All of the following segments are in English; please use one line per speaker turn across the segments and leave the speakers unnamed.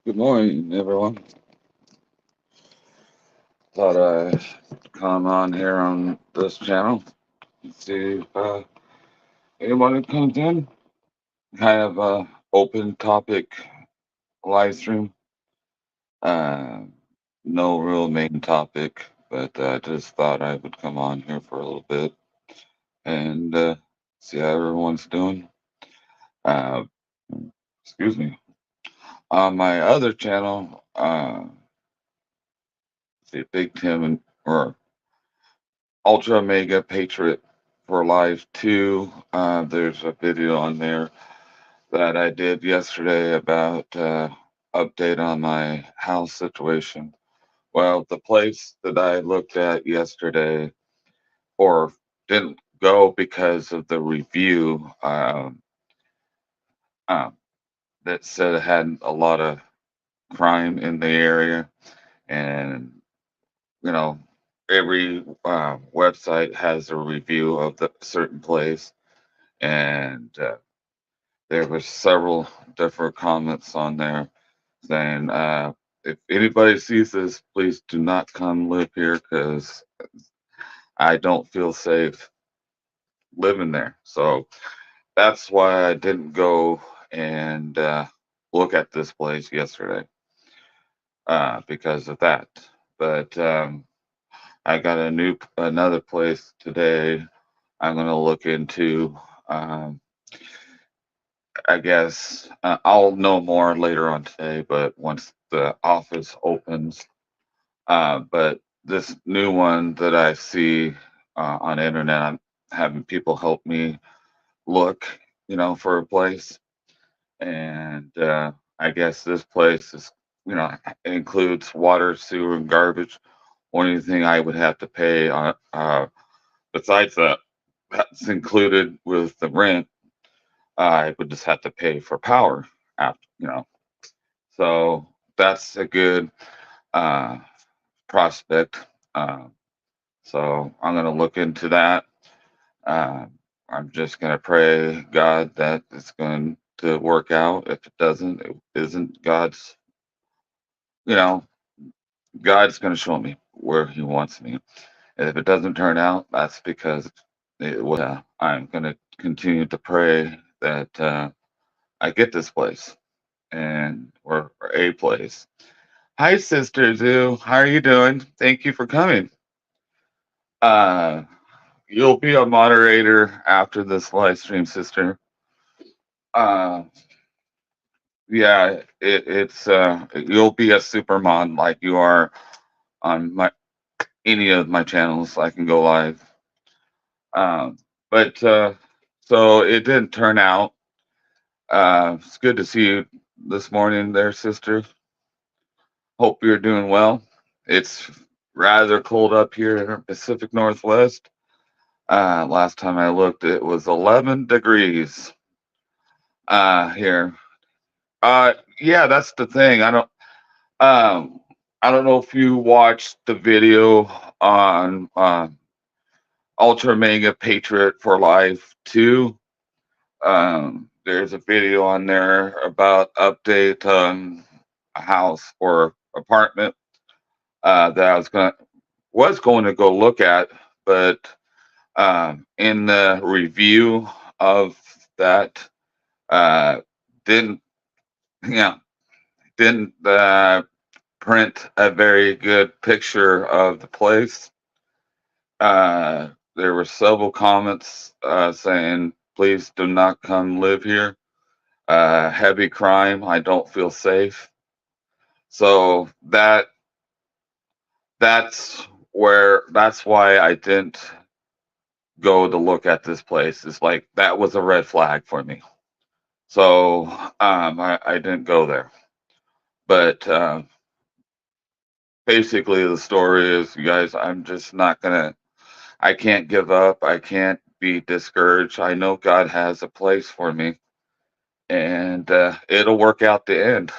Good morning, everyone. Thought I'd come on here on this channel and see if anyone comes in. Kind of open topic live stream. Uh, no real main topic, but I just thought I would come on here for a little bit and see how everyone's doing. Uh, excuse me. On my other channel, see Big Tim and or Ultra Mega Patriot for Life 2. There's a video on there that I did yesterday about update on my house situation. Well, the place that I looked at yesterday, or didn't go because of the review um, that said it had a lot of crime in the area, and you know, every website has a review of the certain place, and there were several different comments on there saying, if anybody sees this, please do not come live here because I don't feel safe living there. So that's why I didn't go and look at this place yesterday because of that. But I got another place today. I'm going to look into. Um, I guess I'll know more later on today, but once the office opens. But this new one that I see on the internet, I'm having people help me look, for a place, and I guess this place is, includes water, sewer, and garbage. Only thing I would have to pay on, besides that, that's included with the rent. I would just have to pay for power after. So that's a good uh, prospect. Uh, so I'm going to look into that. Uh, I'm just going to pray God that it's going to work out. If it doesn't, it isn't God's. You know, God's going to show me where He wants me. And if it doesn't turn out, that's because it was. I'm going to continue to pray that I get this place and or a place. Hi, Sister Zoo. How are you doing? Thank you for coming. Uh, you'll be a moderator after this live stream, sister. Uh, yeah, it's you'll be a super mod like you are on my any of my channels. I can go live. Um, but so it didn't turn out. It's good to see you this morning, there, sister. Hope you're doing well. It's rather cold up here in the Pacific Northwest. Last time I looked, it was 11 degrees here. Yeah, that's the thing. Um, I don't know if you watched the video on Ultra Mega Patriot for Life 2. There's a video on there about update on a house or apartment that I was going to go look at, but in the review of that, uh, didn't yeah didn't print a very good picture of the place. Uh, there were several comments saying, "Please do not come live here. Heavy crime. I don't feel safe." So that's why I didn't go to look at this place. It's like that was a red flag for me. So I didn't go there. But basically, the story is, you guys, I'm just not gonna. I can't give up. I can't be discouraged. I know God has a place for me, and it'll work out the end.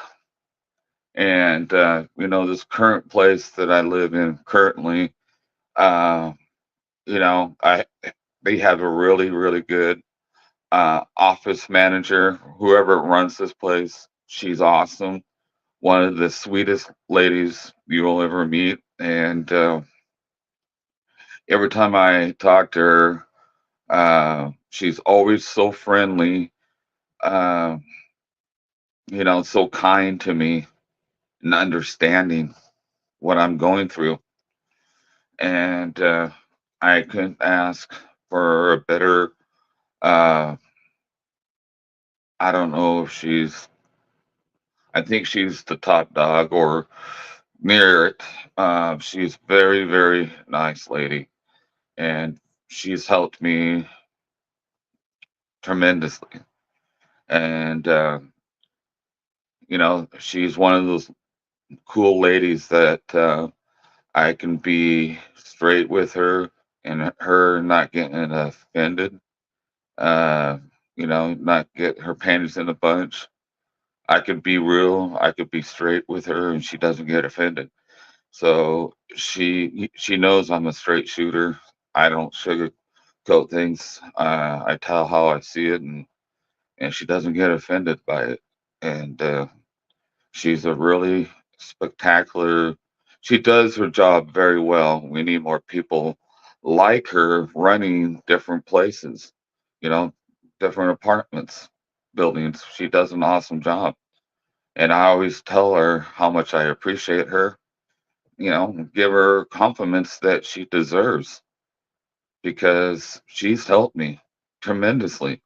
And this current place that I live in currently, uh, I they have a really really good office manager. Whoever runs this place, she's awesome. one of the sweetest ladies you'll ever meet. And every time I talk to her, she's always so friendly, uh, so kind to me and understanding what I'm going through. And I couldn't ask for a better, uh, I don't know if I think she's the top dog or near it. She's very, very nice lady. And she's helped me tremendously. And, she's one of those cool ladies that I can be straight with her and her not getting offended, uh, not get her panties in a bunch. I could be real, I could be straight with her and she doesn't get offended. So she knows I'm a straight shooter. I don't sugarcoat things. I tell how I see it, and she doesn't get offended by it. And she's a really spectacular. She does her job very well. We need more people like her running different places, you know, different apartments, buildings. She does an awesome job. And I always tell her how much I appreciate her, give her compliments that she deserves because she's helped me tremendously.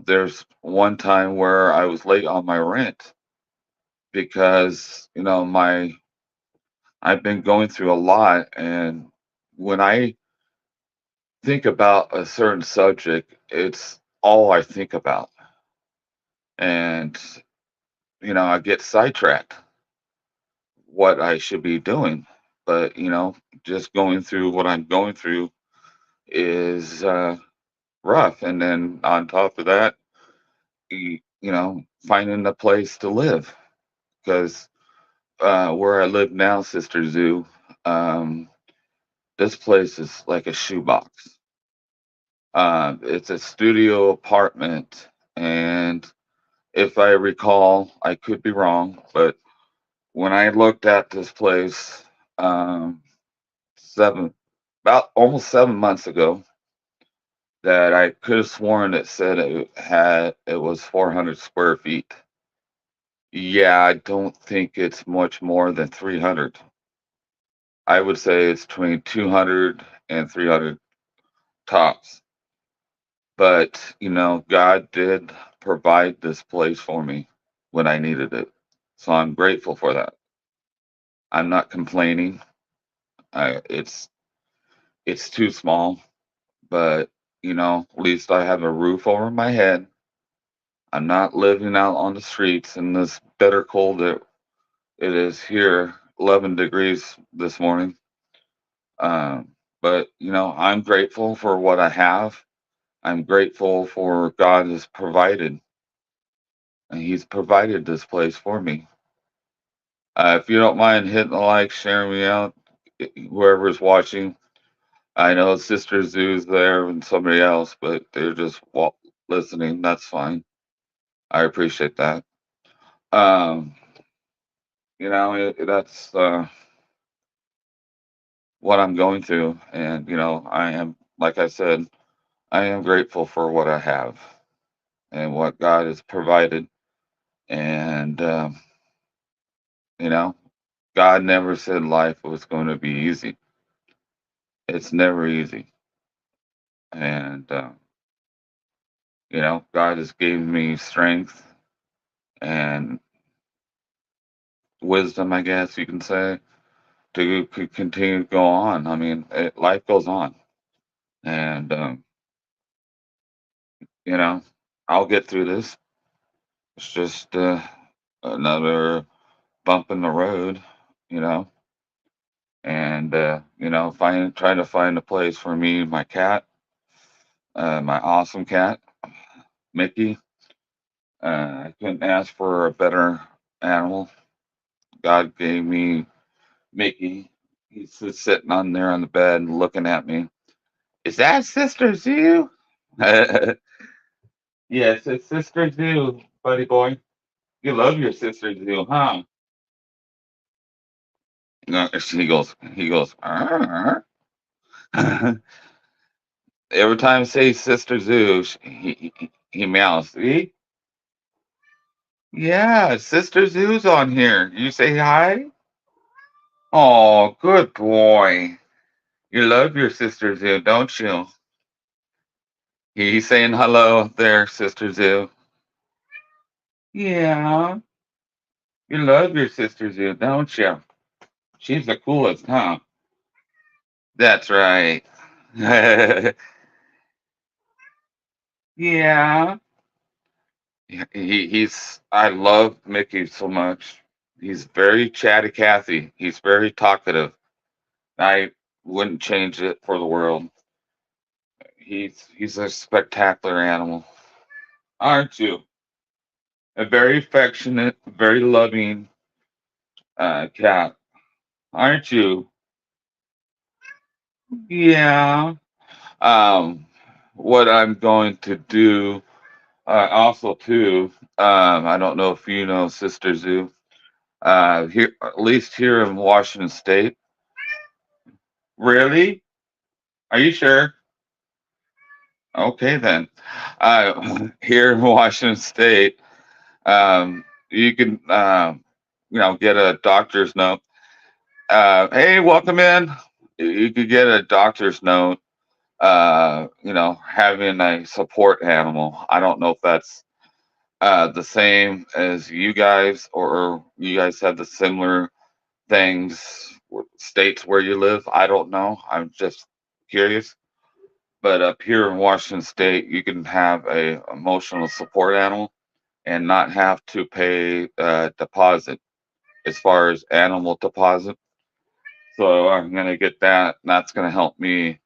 There's one time where I was late on my rent because, my I've been going through a lot, and when I think about a certain subject, it's all I think about. And, I get sidetracked what I should be doing. But, just going through what I'm going through is rough. And then on top of that, finding a place to live because where I live now, Sister Zoo, um, this place is like a shoebox. It's a studio apartment, and if I recall, I could be wrong, but when I looked at this place um, seven, about almost 7 months ago, that I could have sworn it said it was 400 square feet. Yeah, I don't think it's much more than 300. I would say it's between 200 and 300 tops. But, God did provide this place for me when I needed it. So I'm grateful for that. I'm not complaining. It's too small, but at least I have a roof over my head. I'm not living out on the streets in this bitter cold that it is here, 11 degrees this morning. But I'm grateful for what I have. I'm grateful for God has provided, and He's provided this place for me. If you don't mind hitting the like, sharing me out, whoever's watching. I know Sister Zoo's there and somebody else, but they're just listening. That's fine. I appreciate that. Um, that's what I'm going through, and I am, like I said, I am grateful for what I have and what God has provided, and you know, God never said life was going to be easy. It's never easy, and God has given me strength and wisdom, I guess you can say, to continue to go on. I mean, life goes on, and you know, I'll get through this. It's just another bump in the road, you know, and trying to find a place for me, my cat, my awesome cat, Mickey. I couldn't ask for a better animal. God gave me Mickey. He's just sitting on there on the bed looking at me. Is that Sister Zoo? Yes, it's Sister Zoo, buddy boy. You love your sister too, huh? No, he goes, "Arr." Every time I say Sister Zoo, he meows. See? Yeah, Sister Zoo's on here. You say hi? Oh, good boy. You love your Sister Zoo, don't you? He's saying hello there, Sister Zoo. Yeah, you love your Sister Zoo, don't you? She's the coolest, huh? That's right. Yeah. I love Mickey so much. He's very chatty Cathy. He's very talkative. I wouldn't change it for the world. He's a spectacular animal. Aren't you? A very affectionate, very loving cat. Aren't you? Yeah. Um, what I'm going to do also too, I don't know if you know Sister Zoo. Here, at least here in Washington State. Really? Are you sure? Okay then. Here in Washington State, you can, get a doctor's note. Hey, welcome in. You could get a doctor's note. Having a support animal. I don't know if that's the same as you guys, or you guys have the similar things, states where you live. I don't know. I'm just curious. But up here in Washington State, you can have a emotional support animal and not have to pay a deposit as far as animal deposit. So I'm gonna get that. And that's gonna help me,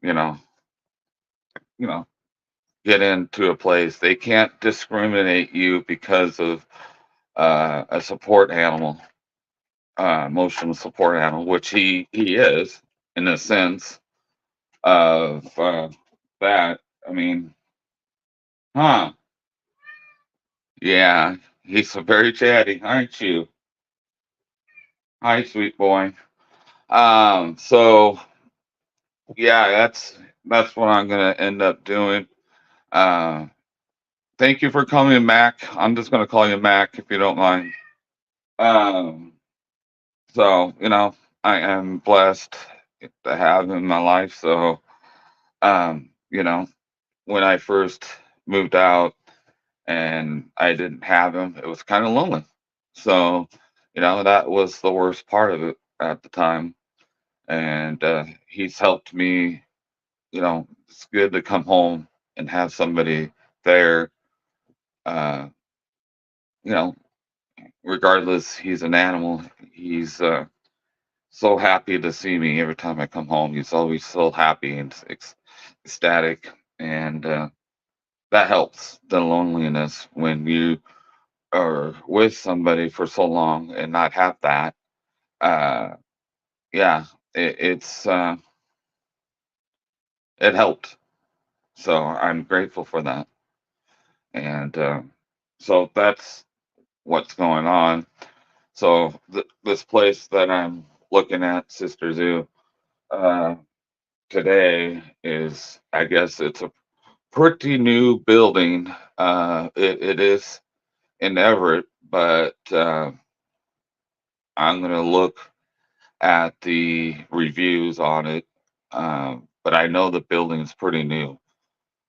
you know, you know, get into a place. They can't discriminate you because of a support animal, emotional support animal, which he is in a sense of that. I mean, huh? Yeah, he's very chatty, aren't you? Hi, sweet boy. So yeah, that's what I'm gonna end up doing. Uh, thank you for calling Mac. I'm just gonna call you Mac if you don't mind. Um, so I am blessed to have him in my life. So um, you know, when I first moved out and I didn't have him, it was kind of lonely. So that was the worst part of it at the time, and he's helped me. It's good to come home and have somebody there. Uh, you know, Regardless, he's an animal. He's so happy to see me every time I come home. He's always so happy and ecstatic, and that helps the loneliness when you are with somebody for so long and not have that. Uh, yeah, it helped. So I'm grateful for that, and so that's what's going on. So this place that I'm looking at, Sister Zoo, uh, today is, I guess it's a pretty new building. It is in Everett, but I'm going to look at the reviews on it. But I know the building's pretty new.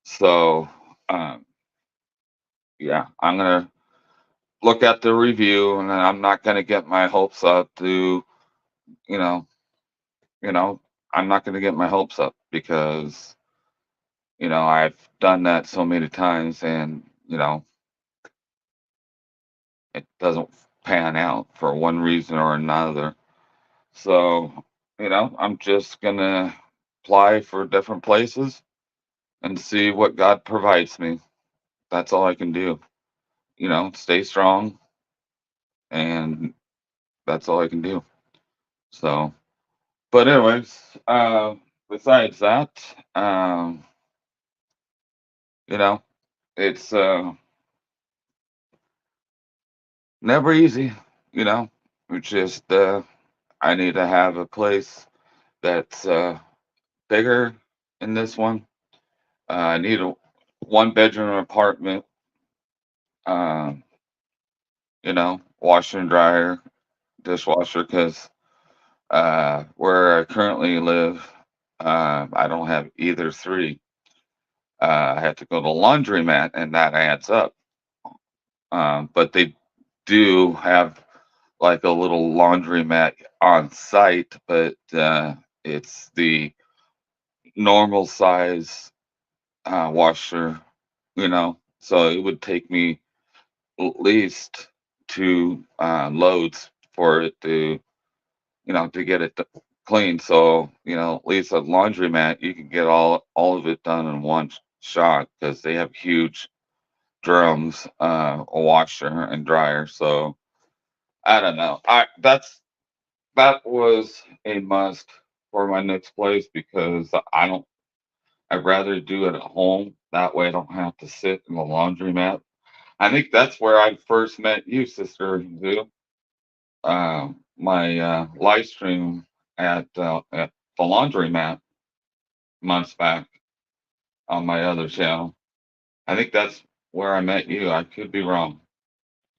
So, um, yeah, I'm going to look at the review, and I'm not going to get my hopes up to, you know, you know, I'm not going to get my hopes up because, I've done that so many times, and, it doesn't pan out for one reason or another. So, I'm just going to apply for different places and see what God provides me. That's all I can do. Stay strong, and that's all I can do. So, but anyways, besides that, um, you know, it's never easy, you know. It's just I need to have a place that's bigger in this one. I need a one bedroom apartment, um, washer and dryer, dishwasher, because where I currently live, I don't have either three. I have to go to laundromat, and that adds up. But they do have like a little laundromat on site, but it's the normal size washer, So it would take me at least two loads for it to get it clean. So, at least a laundromat, you can get all of it done in one shot because they have huge drums, a washer and dryer. So I don't know. That was a must for my next place because I'd rather do it at home. That way I don't have to sit in the laundromat. I think that's where I first met you, Sister Zoo. My live stream at the laundromat months back on my other channel. I think that's where I met you. I could be wrong.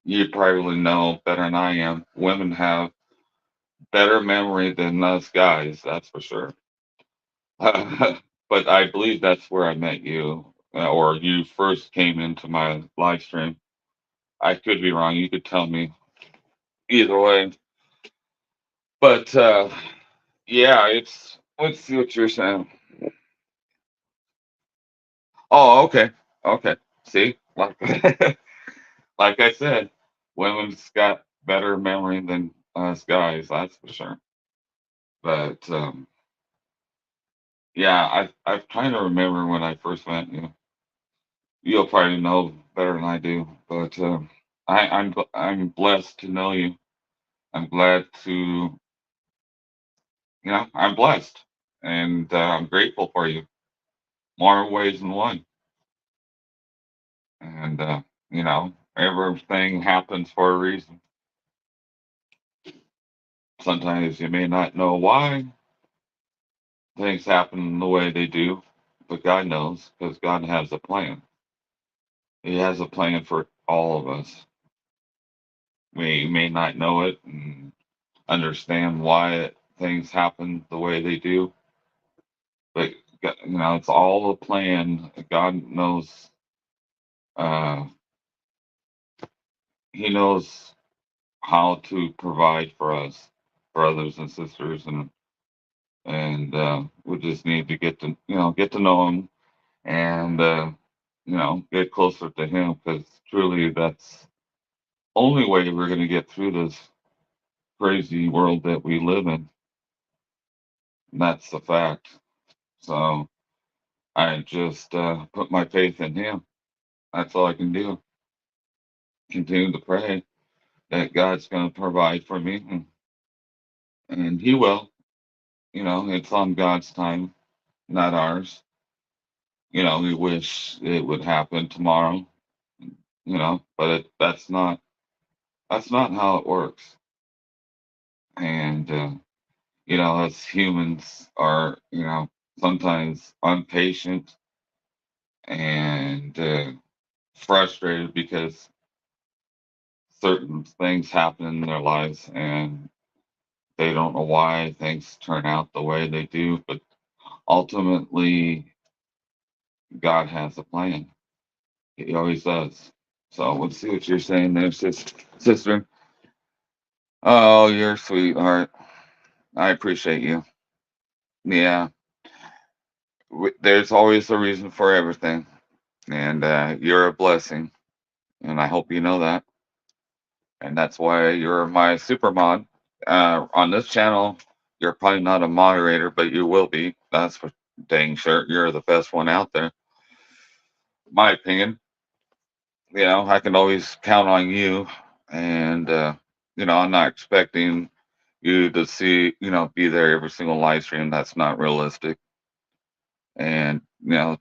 You probably know better than I am. Women have better memory than us guys, that's for sure. But I believe that's where I met you, or you first came into my live stream. I could be wrong. You could tell me either way. But yeah, let's see what you're saying. Oh, okay, okay. See, like like I said, women's got better memory than us guys. That's for sure. But yeah, I'm trying to remember when I first met you. You'll probably know better than I do, but I'm blessed to know you. I'm glad to, I'm blessed, and I'm grateful for you more ways than one. And everything happens for a reason. Sometimes you may not know why things happen the way they do, but God knows because God has a plan. He has a plan for all of us. We may not know it and understand why things happen the way they do, but it's all a plan. God knows. Uh, he knows how to provide for us, brothers and sisters, and we just need to get to know him and get closer to him because truly that's only way we're going to get through this crazy world that we live in. And that's the fact. So I just put my faith in him. That's all I can do. Continue to pray that God's going to provide for me, and He will. It's on God's time, not ours. We wish it would happen tomorrow. But that's not how it works. And us humans are sometimes impatient and frustrated because certain things happen in their lives and they don't know why things turn out the way they do, but ultimately, God has a plan. He always does. So let's see what you're saying there, sister. Oh, you're sweetheart. I appreciate you. Yeah, there's always a reason for everything, and you're a blessing, and I hope you know that. And that's why you're my super mod. On this channel, you're probably not a moderator, but you will be. That's for dang sure. You're the best one out there. My opinion. I can always count on you, and I'm not expecting you to be there every single live stream. That's not realistic. And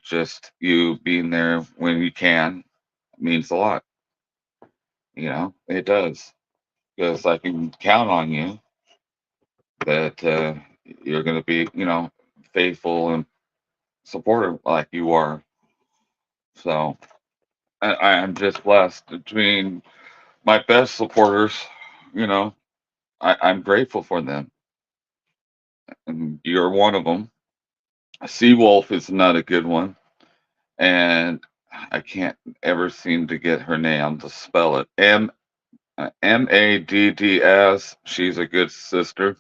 just you being there when you can means a lot. It does, because I can count on you that you're going to be, faithful and supportive like you are. So I'm just blessed between my best supporters. You know, I'm grateful for them, and you're one of them. Seawolf is not a good one, and I can't ever seem to get her name to spell it. Madds. She's a good sister.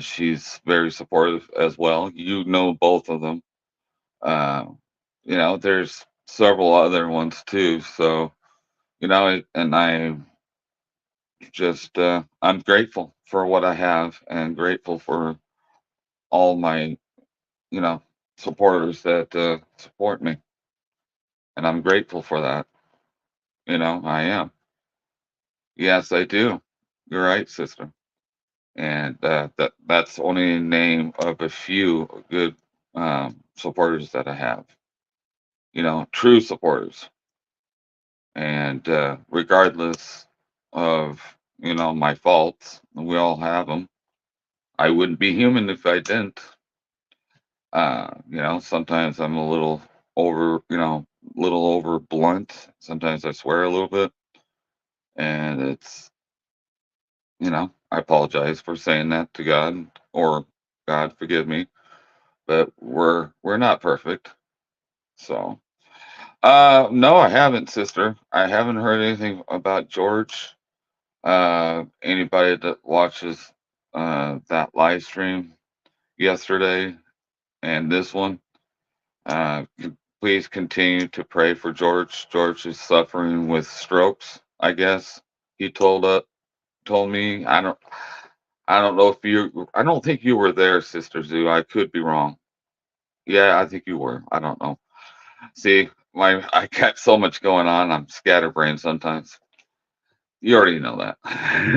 She's very supportive as well. You know both of them. Uh, there's several other ones too. So and I'm grateful for what I have, and grateful for all my you know supporters that support me, and I'm grateful for that. I am. Yes, I do. You're right, sister. And that's only a name of a few good supporters that I have. True supporters. And regardless of my faults, we all have them. I wouldn't be human if I didn't. Sometimes I'm a little over blunt. Sometimes I swear a little bit, and I apologize for saying that to God, or God forgive me, but we're not perfect. So, no, I haven't, sister. I haven't heard anything about George. Anybody that watches that live stream yesterday and this one, please continue to pray for George. George is suffering with strokes, I guess. He told me. I don't know if I don't think you were there, Sister Zoo. I could be wrong. Yeah, I think you were. I don't know. See, I got so much going on. I'm scatterbrained sometimes. You already know that.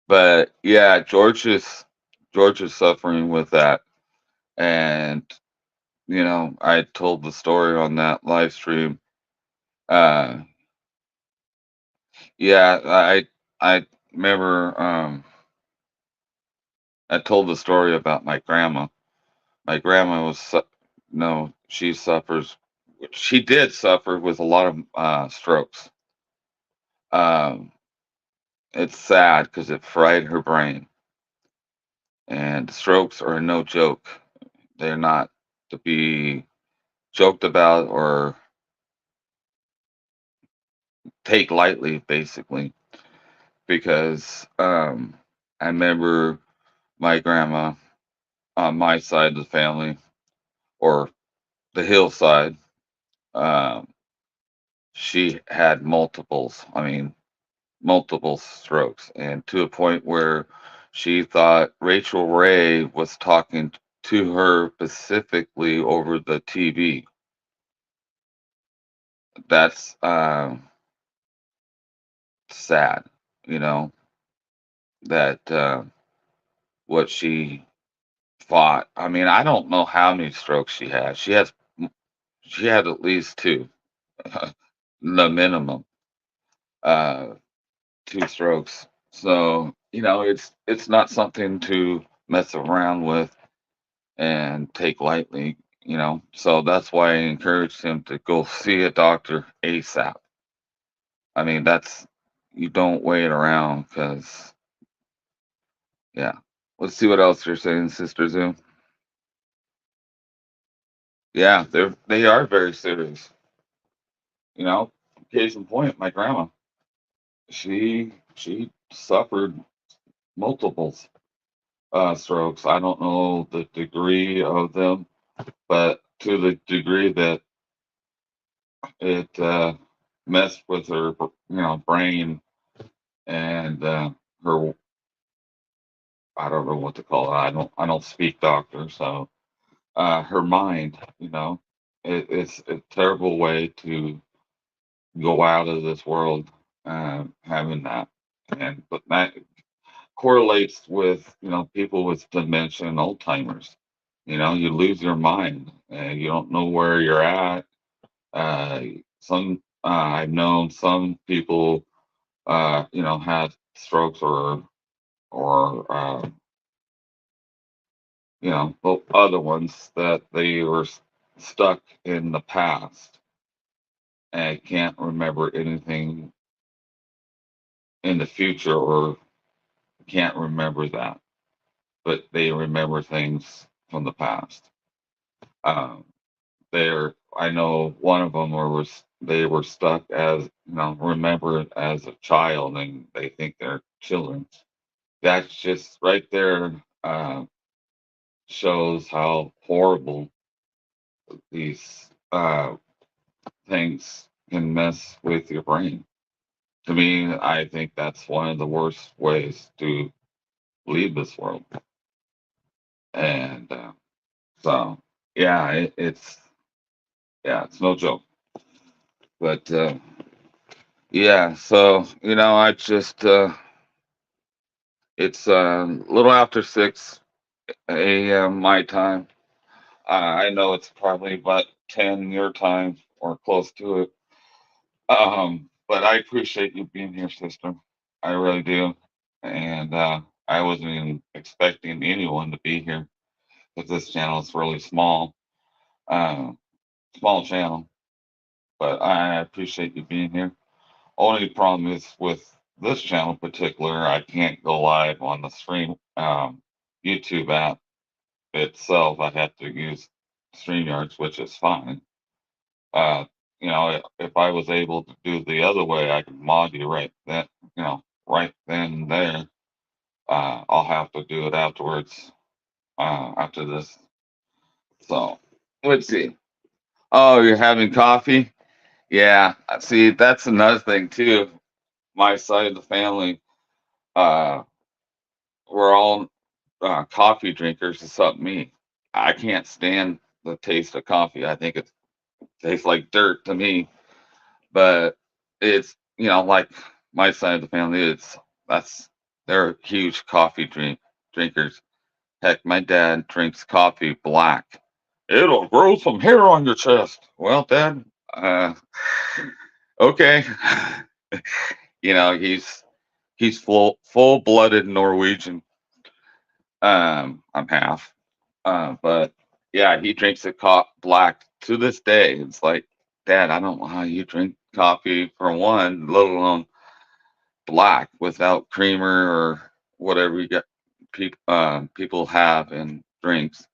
But yeah, George is suffering with that. And I told the story on that live stream. Uh yeah, I remember I told the story about my grandma. My grandma no, she did suffer with a lot of strokes. Um it's sad because it fried her brain. And strokes are no joke. They're not to be joked about or take lightly, basically, because I remember my grandma on my side of the family, or the hillside. Um, she had I mean, multiple strokes, and to a point where she thought Rachel Ray was talking to her specifically over the TV. That's sad, you know, that what she fought. I mean, I don't know how many strokes she had. She had at least two, the minimum, uh, two strokes. So it's not something to mess around with and take lightly. So that's why I encouraged him to go see a doctor ASAP. I mean, you don't wait around, because yeah. Let's see what else you're saying, Sister Zoom. Yeah, they are very serious. You know, Case in point, my grandma. She suffered multiple strokes. I don't know the degree of them, but to the degree that it messed with her, brain, and her. I don't know what to call it. I don't speak doctor, so her mind. It's a terrible way to go out of this world, having that. But that correlates with people with dementia and Alzheimer's. You lose your mind and you don't know where you're at. Uh, some I've known some people, had strokes or the other ones that they were stuck in the past and can't remember anything in the future or can't remember that, but they remember things from the past. Um, I know one of them they were stuck as, remembered as a child and they think they're children. That's just right there, shows how horrible these things can mess with your brain. To me, I think that's one of the worst ways to leave this world. And so, yeah, it's no joke. But yeah, so I just it's a little after 6 a.m. my time. I know it's probably about 10 your time or close to it. But I appreciate you being here, sister. I really do. And I wasn't even expecting anyone to be here because this channel is really small, uh, small channel. But I appreciate you being here. Only problem is with this channel in particular, I can't go live on the stream YouTube app itself. I have to use StreamYards, which is fine. Uh, if I was able to do the other way, I could mod you right then, right then and there. I'll have to do it afterwards, after this. So let's see. Oh, you're having coffee? Yeah. See, that's another thing too. My side of the family, uh, we're all coffee drinkers except me. I can't stand the taste of coffee. I think it tastes like dirt to me. But it's like my side of the family. That's they're huge coffee drinkers. Heck, my dad drinks coffee black. It'll grow some hair on your chest. Well, Dad, uh, okay. He's full blooded Norwegian. I'm half. But yeah, he drinks it black to this day. It's like, Dad, I don't know how you drink coffee for one, let alone black without creamer or whatever you get people have in drinks.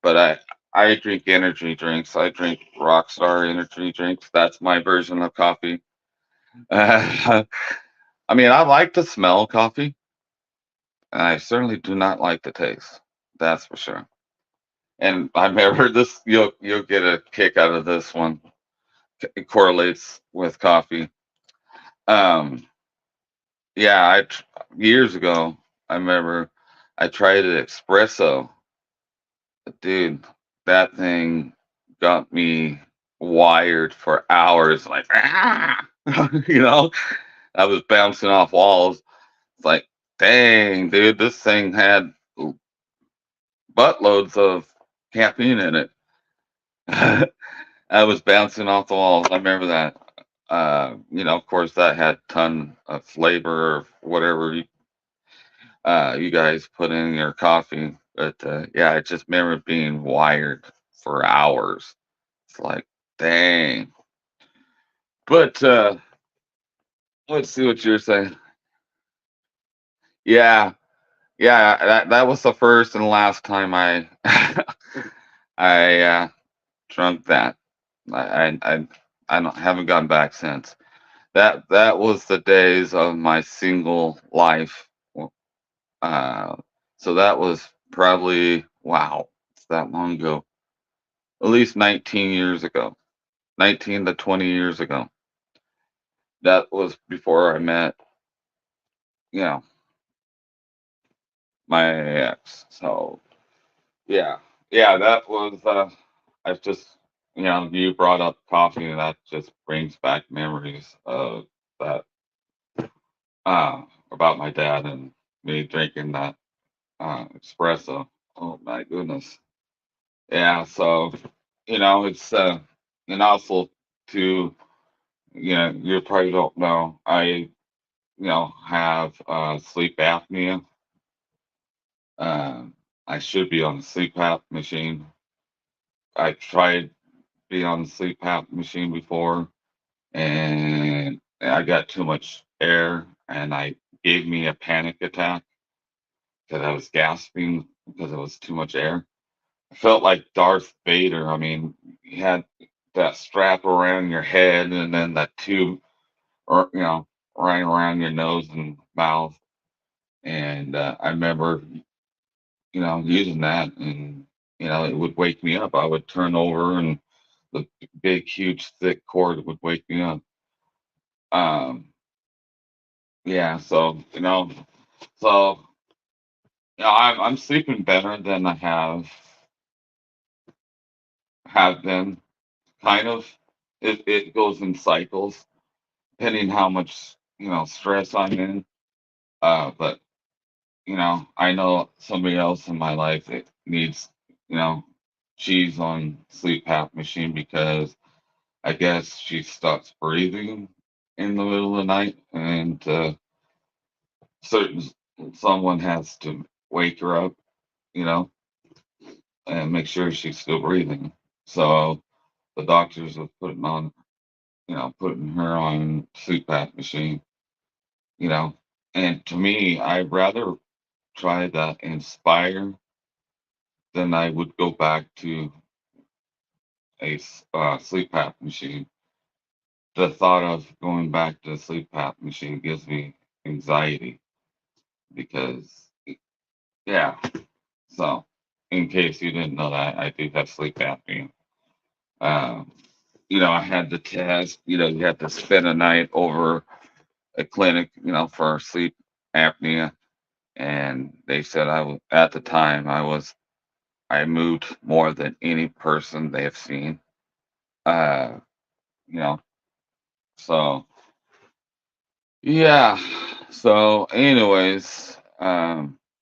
But I drink energy drinks. I drink Rockstar energy drinks. That's my version of coffee. I mean, I like the smell of coffee, and I certainly do not like the taste. That's for sure. And I remember this. You'll get a kick out of this one. It correlates with coffee. Um, yeah, years ago, I remember I tried an espresso. Dude, that thing got me wired for hours. Like, you know, I was bouncing off walls. It's like, dang, dude, this thing had buttloads of caffeine in it. I was bouncing off the walls. I remember that. Of course, that had ton of flavor of whatever you guys put in your coffee. But yeah, I just remember being wired for hours. It's like, dang. But let's see what you're saying. Yeah, yeah, that was the first and last time I I drunk that. I don't, haven't gone back since. That was the days of my single life. Uh, so that was probably, wow, it's that long ago. At least 19 years ago. 19 to 20 years ago. That was before I met, you know, my ex. So yeah, yeah, that was. I just, you brought up coffee, and that just brings back memories of that. About my dad and me drinking that espresso. Oh my goodness. Yeah. So it's and also to Yeah, you probably don't know. Have sleep apnea. Um, I should be on the sleep app machine. I tried be on the sleep app machine before, and I got too much air, and I gave me a panic attack because I was gasping because it was too much air. I felt like Darth Vader. I mean, you had that strap around your head, and then that tube, or right around your nose and mouth. And I remember, using that, and it would wake me up. I would turn over, and the big, huge, thick cord would wake me up. Um, yeah, so I'm sleeping better than I have been. Kind of. It goes in cycles, depending how much stress I'm in. But I know somebody else in my life that needs you know she's on sleep app machine because I guess she stops breathing in the middle of the night, and certain someone has to wake her up, you know, and make sure she's still breathing. So the doctors are putting her on CPAP machine, you know. And to me, I'd rather try the Inspire than I would go back to a CPAP machine. The thought of going back to a CPAP machine gives me anxiety because, yeah. So, in case you didn't know that, I do have sleep apnea. Um, I had the test. You had to spend a night over a clinic, for sleep apnea, and they said at the time I moved more than any person they have seen. Uh, you know, so yeah. So, anyways,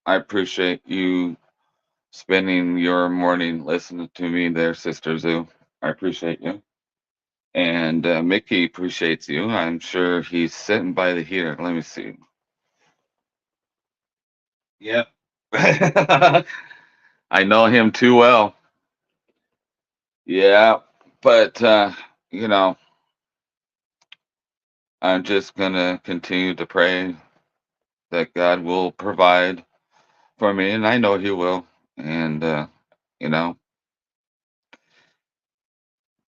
I appreciate you spending your morning listening to me there, Sister Zoo. I appreciate you. And Mickey appreciates you. I'm sure he's sitting by the heater. Let me see. Yep. I know him too well. Yeah. But, you know, I'm just going to continue to pray that God will provide for me. And I know He will. And, you know,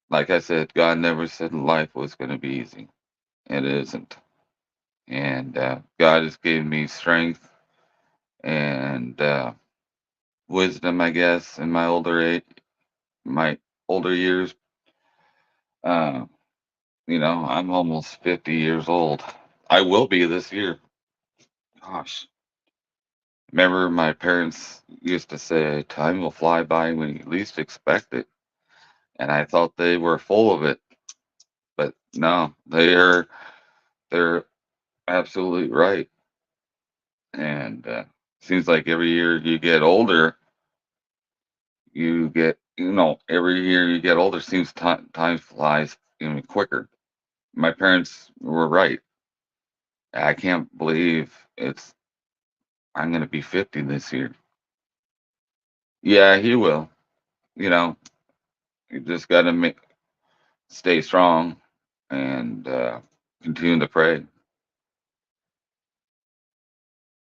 like I said, God never said life was going to be easy. It isn't. And God has given me strength and wisdom, I guess, in my older years. Uh, I'm almost 50 years old. I will be this year. Gosh, remember my parents used to say, "Time will fly by when you least expect it," and I thought they were full of it, but no, they're absolutely right. And seems like every year you get older, every year you get older, seems time flies even quicker. My parents were right. I can't believe I'm going to be 50 this year. Yeah, he will. You know, you just got to stay strong and continue to pray.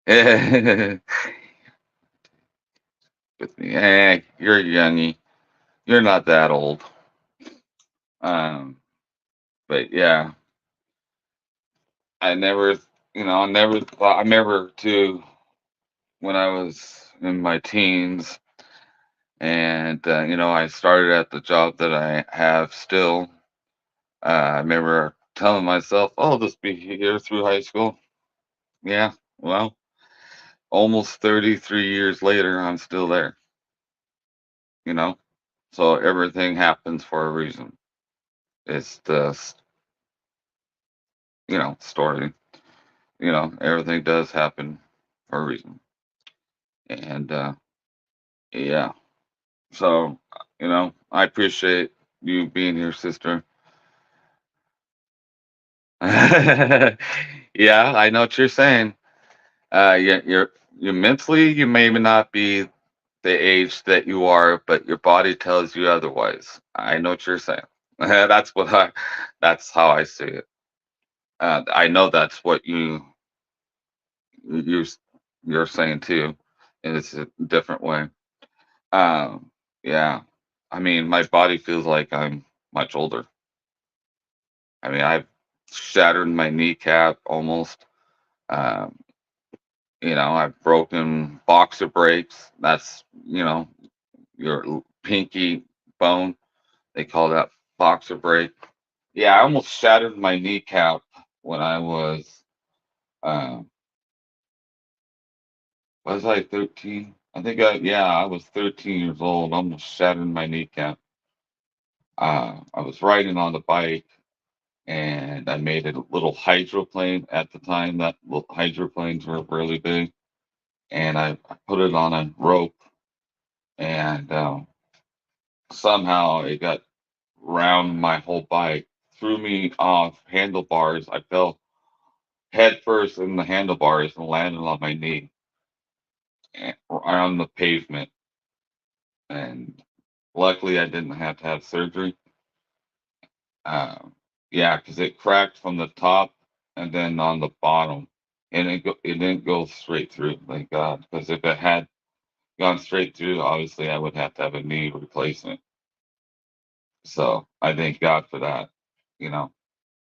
With me, you're youngy. You're not that old. Um, but yeah, I never, I remember too when I was in my teens, and I started at the job that I have still. I remember telling myself, "Oh, this be here through high school." Yeah, well, almost 33 years later, I'm still there. You know, so everything happens for a reason. It's the story. Everything does happen for a reason, and yeah. So I appreciate you being here, sister. Yeah, I know what you're saying. You're mentally, you may not be the age that you are, but your body tells you otherwise. I know what you're saying. That's how I see it. I know that's what you you're saying too, and it's a different way. Um, yeah, I mean, my body feels like I'm much older. I mean, I've shattered my kneecap almost. Um, I've broken boxer breaks. That's your pinky bone. They call that boxer break. Yeah, I almost shattered my kneecap when I uh, was I 13? I was 13 years old. Almost shattered my kneecap. I was riding on the bike and I made a little hydroplane at the time. That little hydroplanes were really big, and I put it on a rope, and somehow it got round my whole bike, threw me off handlebars. I fell head first in the handlebars and landed on my knee on the pavement. And luckily, I didn't have to have surgery. Um, yeah, because it cracked from the top and then on the bottom, and it didn't go straight through. Thank God, because if it had gone straight through, obviously I would have to have a knee replacement. So I thank God for that, you know.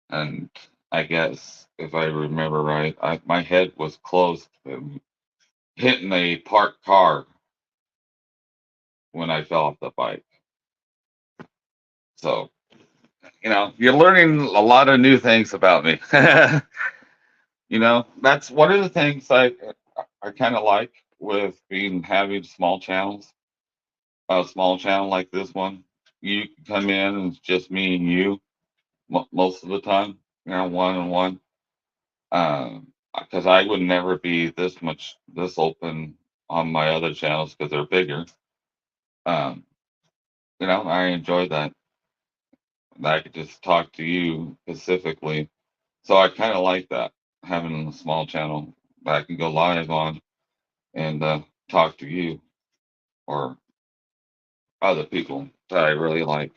And I guess if I remember right, my head was close to hitting a parked car when I fell off the bike. So you're learning a lot of new things about me. That's one of the things I kind of like with being having small channels. A small channel like this one, you can come in and it's just me and you most of the time. One on one. Because I would never be this open on my other channels because they're bigger. Um, I enjoy that I could just talk to you specifically. So I kind of like that having a small channel that I can go live on and talk to you or other people that I really like.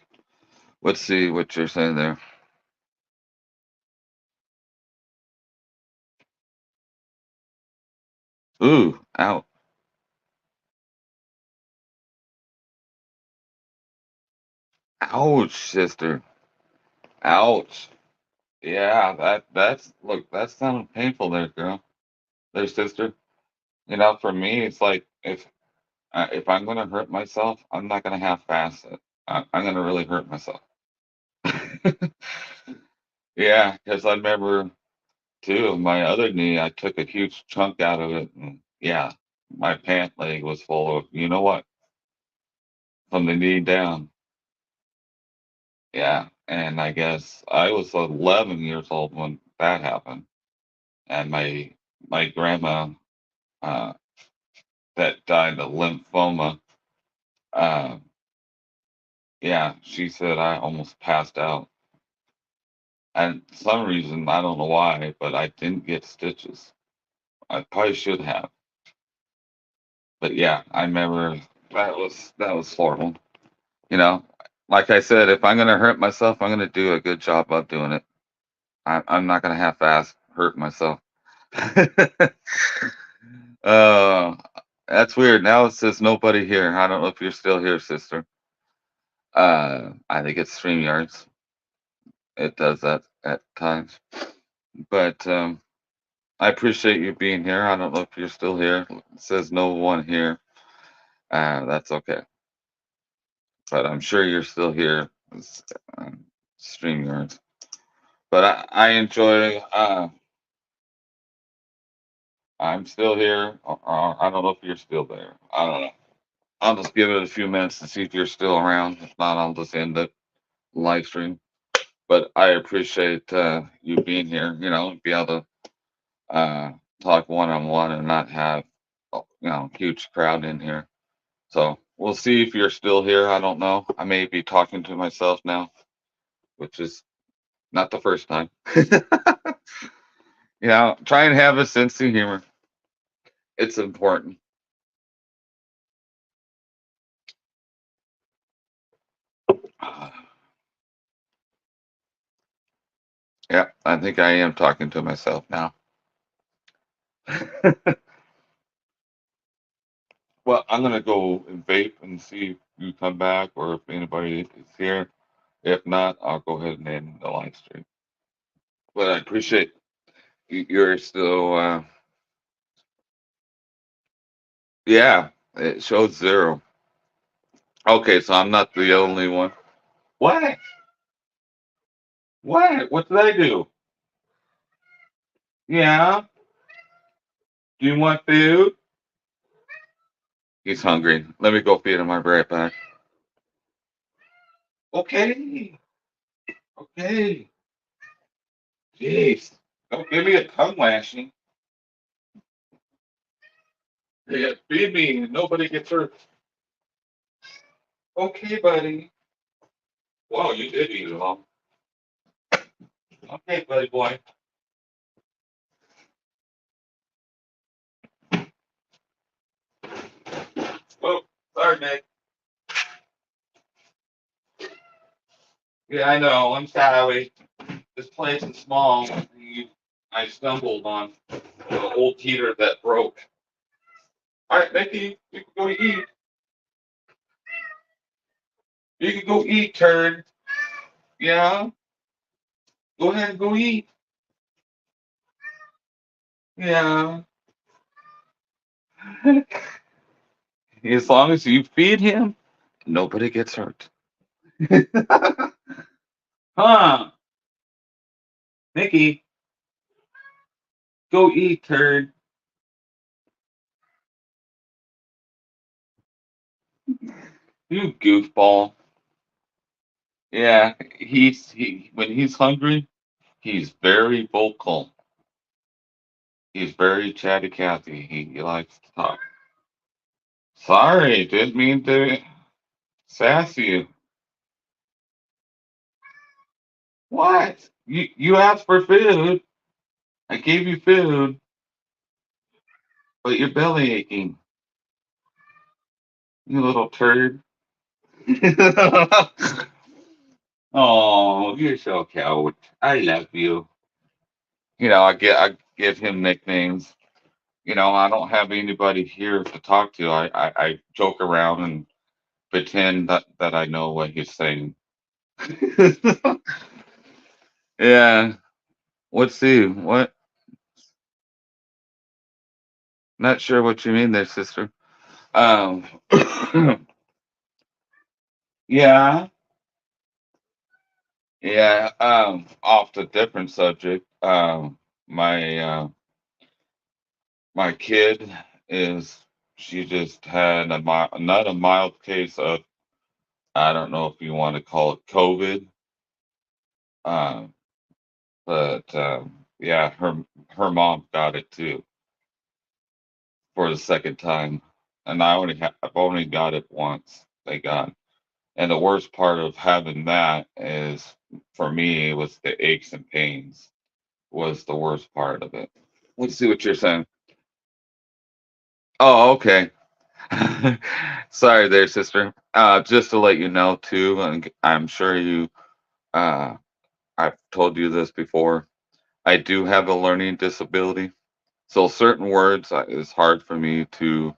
Let's see what you're saying there. Ooh, ouch, ouch, sister, ouch. Yeah, that's look, that sounded painful there, girl. There, sister. For me, it's like if I'm gonna hurt myself, I'm not gonna half-ass it. I'm gonna really hurt myself. Yeah, because I remember too, my other knee, I took a huge chunk out of it, and yeah, my pant leg was full of, you know what, from the knee down. Yeah, and I guess I was 11 years old when that happened, and my grandma uh, that died of lymphoma, uh, yeah, she said I almost passed out. And some reason, I don't know why, but I didn't get stitches. I probably should have. But yeah, I remember that was horrible. You know, like I said, if I'm gonna hurt myself, I'm gonna do a good job of doing it. I'm not gonna half-ass hurt myself. uh, that's weird. Now it says nobody here. I don't know if you're still here, sister. I think it's StreamYards. It does that at times. But I appreciate you being here. I don't know if you're still here. It says no one here. That's okay. But I'm sure you're still here. It's, StreamYards. But I enjoy. I'm still here. I don't know if you're still there. I don't know. I'll just give it a few minutes to see if you're still around. If not, I'll just end the live stream. But I appreciate you being here. Be able to uh, talk one on one and not have huge crowd in here. So we'll see if you're still here. I don't know. I may be talking to myself now, which is Not the first time. Try and have a sense of humor. It's important. Yeah, I think I am talking to myself now. Well, I'm gonna go and vape and see if you come back or if anybody is here. If not, I'll go ahead and end the live stream. But I appreciate you're still. Yeah, it shows zero. Okay, so I'm not the only one. What? What? What did I do? Yeah. Do you want food? He's hungry. Let me go feed him. I'll be right back. Okay. Okay. Jeez. Don't give me a tongue lashing. Yeah, feed me. Nobody gets hurt. Okay, buddy. Whoa, you did eat it all. Okay, buddy boy. Oh, sorry, Nick. Yeah, I know. I'm sorry. This place is small. I stumbled on the old heater that broke. All right, Mickey, you can go eat. You can go eat, turd. Yeah, go ahead and go eat. Yeah. As long as you feed him, nobody gets hurt. Huh, Mickey, go eat, turd. You goofball. Yeah, he when he's hungry, he's very vocal. He's very chatty Cathy. He likes to talk. Sorry, didn't mean to sass you. What? You asked for food. I gave you food, but you're belly aching. You little turd. Oh, you're so cute. I love you. I give him nicknames. I don't have anybody here to talk to. I joke around and pretend that I know what he's saying. Yeah. Let's see. What? Not sure what you mean there, sister. Um. Yeah. Yeah. Off the different subject. My kid is. She just had not a mild case of. I don't know if you want to call it COVID. Um. But yeah, her mom got it too for the second time, and I've only got it once. Thank God. And the worst part of having that is for me was the aches and pains was the worst part of it. Let's see what you're saying. Oh, okay. Sorry there, sister. Just to let you know too, and I'm sure uh, I've told you this before. I do have a learning disability. So certain words is hard for me to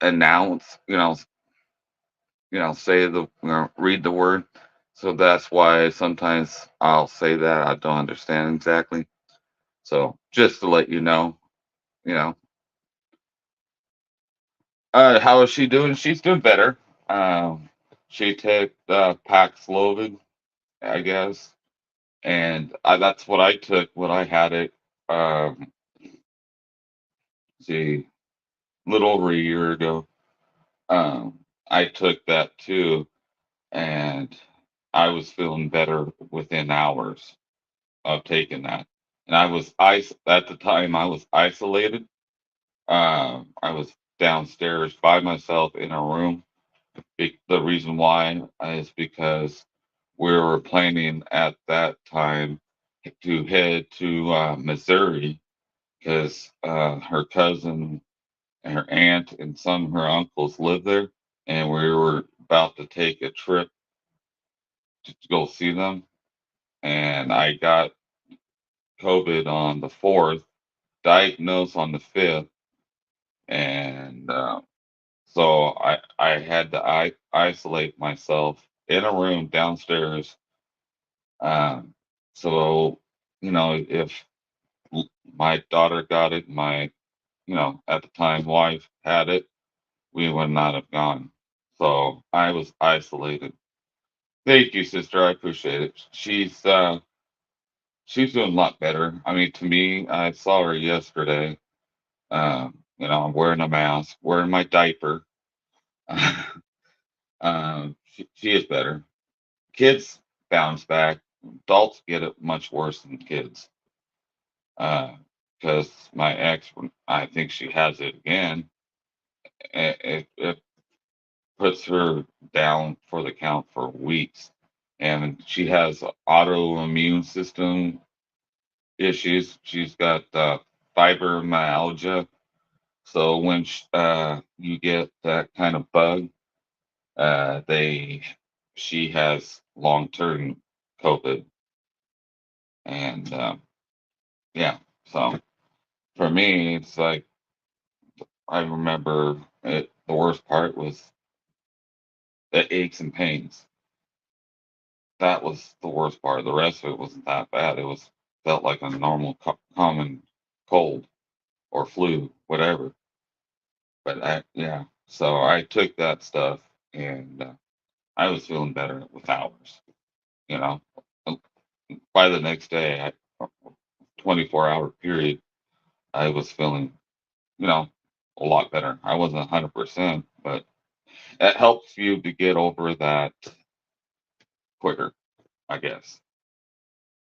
announce, say read the word. So that's why sometimes I'll say that I don't understand exactly. So just to let you know, you know, how is she doing? She's doing better. Um, she took Paxlovid, I guess, and that's what I took when I had it. Um, see, a little over a year ago. I took that too, and I was feeling better within hours of taking that. And at the time I was isolated. I was downstairs by myself in a room. The reason why is because we were planning at that time to head to Missouri because her cousin and her aunt and some of her uncles live there, and we were about to take a trip to go see them. And I got COVID on the 4th, diagnosed on the 5th, and so I had to isolate myself in a room downstairs. Um, so if my daughter got it, my at the time wife had it, we would not have gone. So I was isolated. Thank you, sister. I appreciate it. She's doing a lot better. I mean, to me, I saw her yesterday. I'm wearing a mask, wearing my diaper. She is better. Kids bounce back. Adults get it much worse than kids. Because my ex, I think she has it again. It puts her down for the count for weeks, and she has autoimmune system issues. She's got fibromyalgia. So when you get that kind of bug, they she has long term COVID, and yeah. So for me, it's like I remember it. The worst part was the aches and pains. That was the worst part. The rest of it wasn't that bad. It was felt like a normal common cold or flu, whatever. But yeah. So I took that stuff, and I was feeling better with hours. You know, by the next day, 24-hour period, I was feeling, you know, a lot better. I wasn't 100%, but it helps you to get over that quicker, I guess.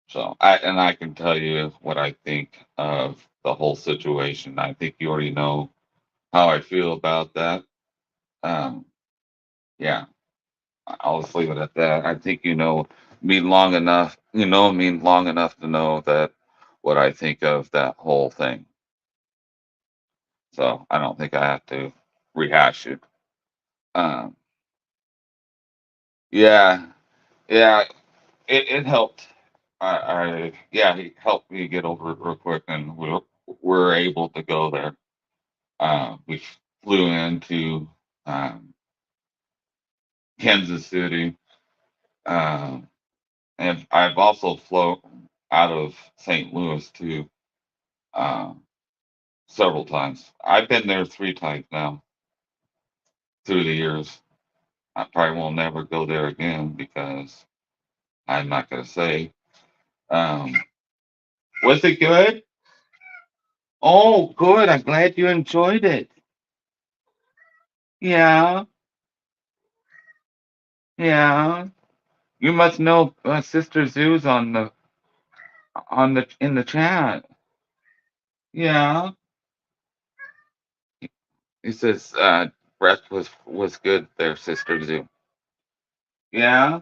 So I can tell you what I think of the whole situation. I think you already know how I feel about that. Um, yeah, I'll just leave it at that. I think you know me long enough. You know me long enough to know that what I think of that whole thing. So I don't think I have to rehash it. Um, yeah, yeah, it helped. Yeah, he helped me get over it real quick, and we're able to go there. We flew into um, Kansas City, um, and I've also flown out of St. Louis too, um, several times. I've been there 3 times now through the years. I probably will never go there again because I'm not going to say. Um, was it good? Oh, good. I'm glad you enjoyed it. Yeah, yeah. You must know Sister Zoo's on the in the chat. Yeah. He says breath was good there, Sister Zoo. Yeah,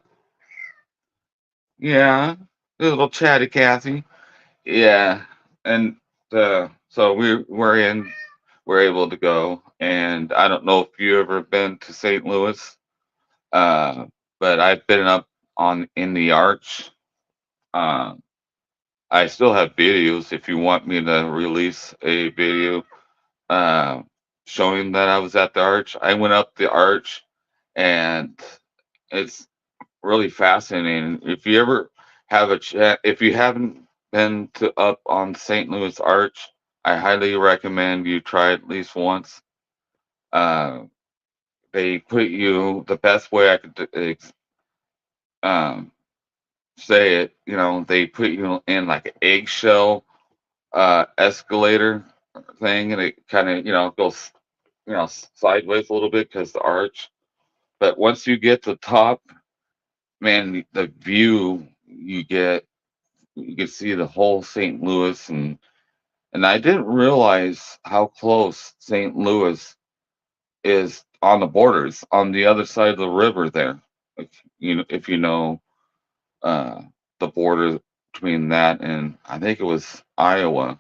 yeah. A little chatty Cathy. Yeah. And so we're able to go. And I don't know if you ever been to St. Louis, uh, but I've been up on in the arch. Uh, I still have videos if you want me to release a video uh, showing that I was at the arch. I went up the arch, and it's really fascinating. If you ever have a chat, if you haven't been to up on St. Louis Arch, I highly recommend you try at least once. Uh, they put you the best way I could um, say it. They put you in like an eggshell escalator thing, and it kind of goes sideways a little bit because the arch. But once you get to the top, man, the view you can see the whole St. Louis, and I didn't realize how close St. Louis is on the borders on the other side of the river there. If you know uh, the border between that and I think it was Iowa,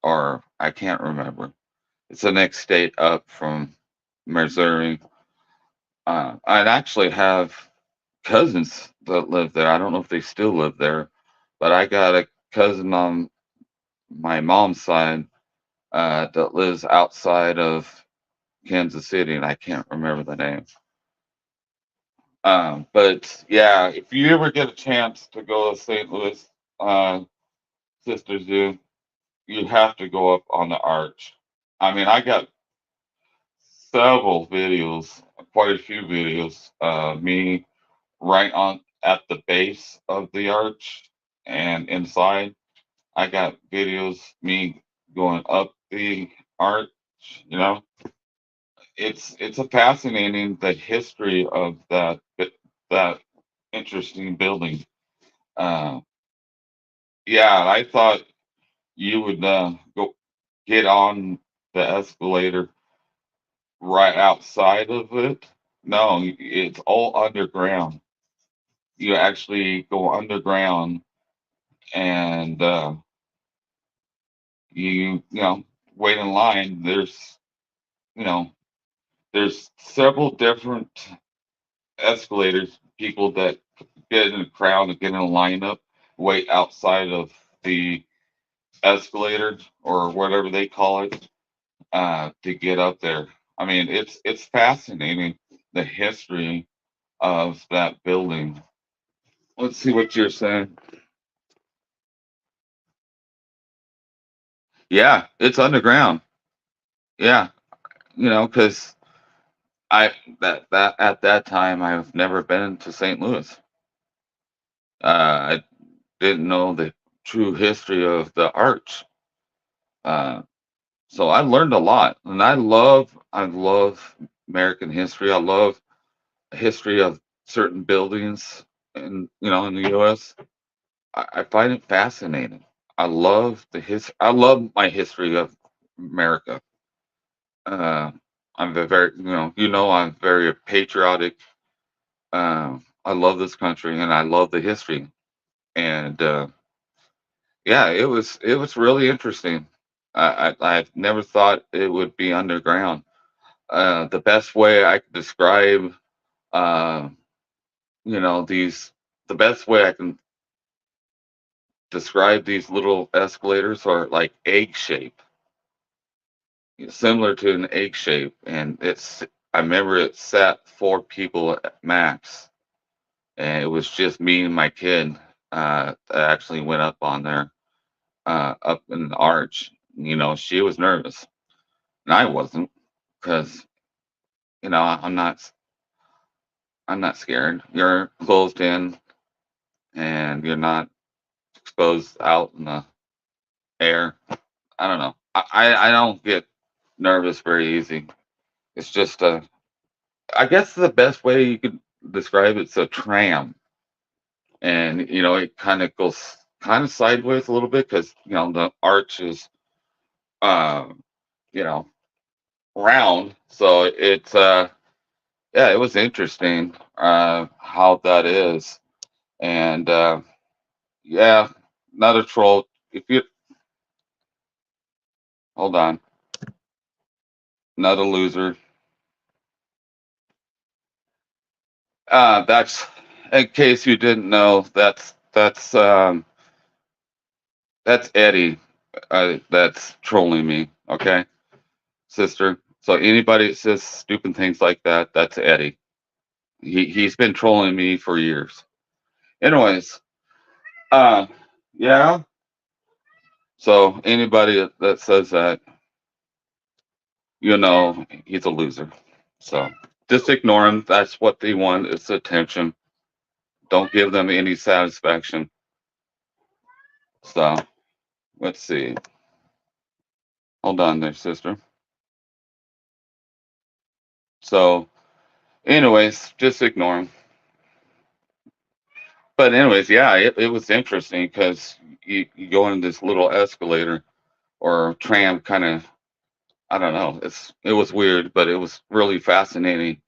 or I can't remember. It's the next state up from Missouri. I'd actually have cousins that live there. I don't know if they still live there, but I got a cousin on my mom's side that lives outside of Kansas City, and I can't remember the name. But yeah, if you ever get a chance to go to St. Louis, uh, Sisters Zoo, you have to go up on the arch. I mean, I got several videos, quite a few videos, me right on at the base of the arch and inside. I got videos me going up the arch. You know, it's a fascinating the history of that interesting building. Uh, yeah, I thought you would go get on the escalator right outside of it. No, it's all underground. You actually go underground and you wait in line. You know there's several different escalators. People that get in a crowd and get in a lineup, wait outside of the escalator or whatever they call it to get up there. I mean, it's fascinating the history of that building. Let's see what you're saying. Yeah, it's underground. Yeah, because I that at that time I've never been to St. Louis. I didn't know the true history of the arch. Uh, so I learned a lot, and I love American history. I love history of certain buildings, in the U.S. I find it fascinating. I love the I love my history of America. Uh, I'm a very, I'm very patriotic. I love this country and I love the history. And yeah, it was really interesting. I've never thought it would be underground. The best way I could describe, uh, these, the best way I can describe these little escalators are like egg shape, similar to an egg shape, and I remember it sat four people at max, and it was just me and my kid that actually went up on there, up in the arch. She was nervous, and I wasn't, because I'm not scared. You're closed in, and you're not exposed out in the air. I don't know. I don't get nervous very easy. It's just I guess the best way you could describe it's a tram, and it kind of goes kind of sideways a little bit because the arch is um you know round, so it's yeah, it was interesting how that is, and yeah, not a troll. If you hold on, not a loser. That's in case you didn't know. That's Eddie. That's trolling me. Okay, sister. So anybody that says stupid things like that, that's Eddie. He's been trolling me for years. Anyways, uh, yeah. So anybody that says that, he's a loser. So just ignore him. That's what they want is attention. Don't give them any satisfaction. So let's see. Hold on there, sister. So, anyways, just ignore him. But anyways, yeah, it was interesting because you go in this little escalator or tram kind of. I don't know. It was weird, but it was really fascinating.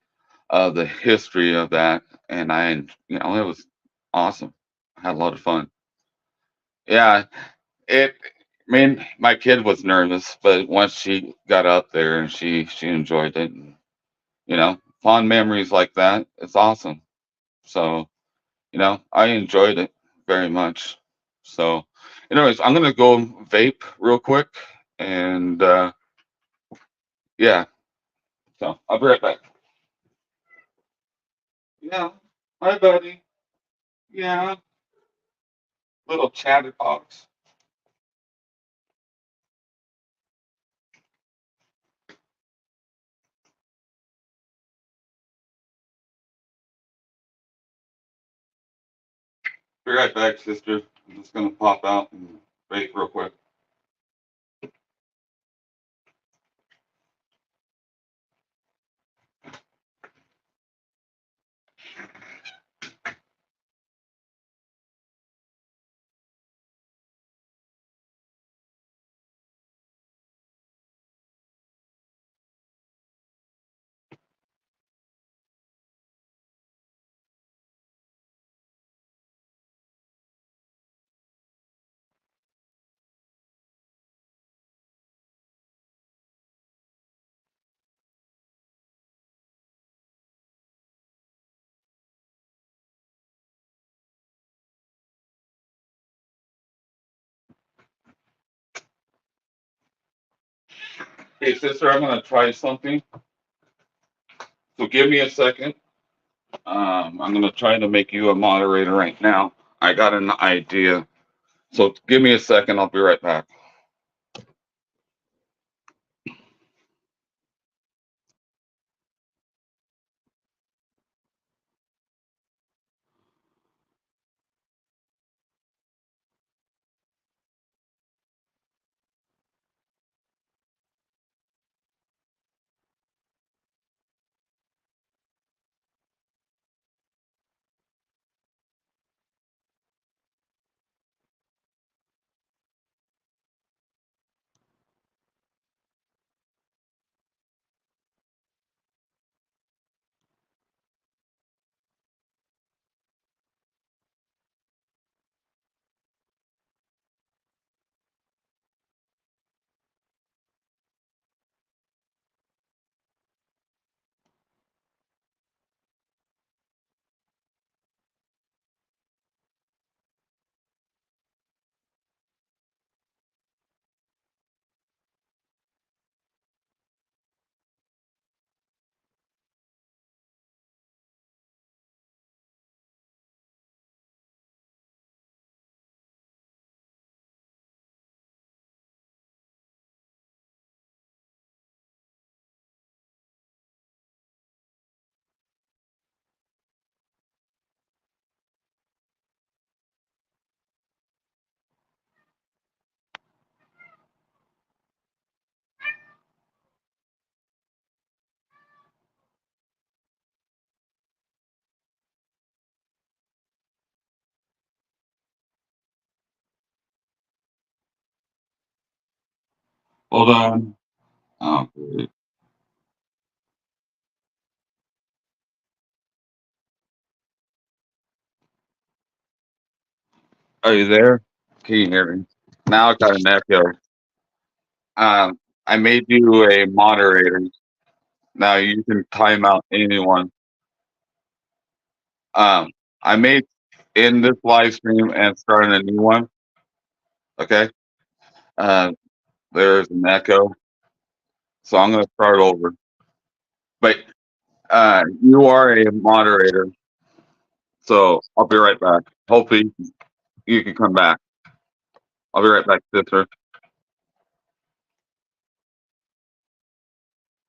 The history of that, and it was. Awesome. I had a lot of fun. Yeah, it. I mean, my kid was nervous, but once she got up there and she enjoyed it, and, fond memories like that. It's awesome. So, I enjoyed it very much. So, anyways, I'm gonna go vape real quick, and yeah. So I'll be right back. Yeah. Hi, buddy. Yeah. Little chatterbox. Be right back, sister. I'm just gonna pop out and vape real quick. Hey, sister, I'm gonna try something. So give me a second. I'm gonna try to make you a moderator right now. I got an idea. So give me a second. I'll be right back. Hold on. Oh, great. Are you there? Can you hear me? Now I got an echo. I made you a moderator. Now you can time out anyone. Um, I made in this live stream and starting a new one. Okay. Uh, there's an echo, so I'm gonna start over. But you are a moderator, so I'll be right back. Hopefully you can come back. I'll be right back, sister.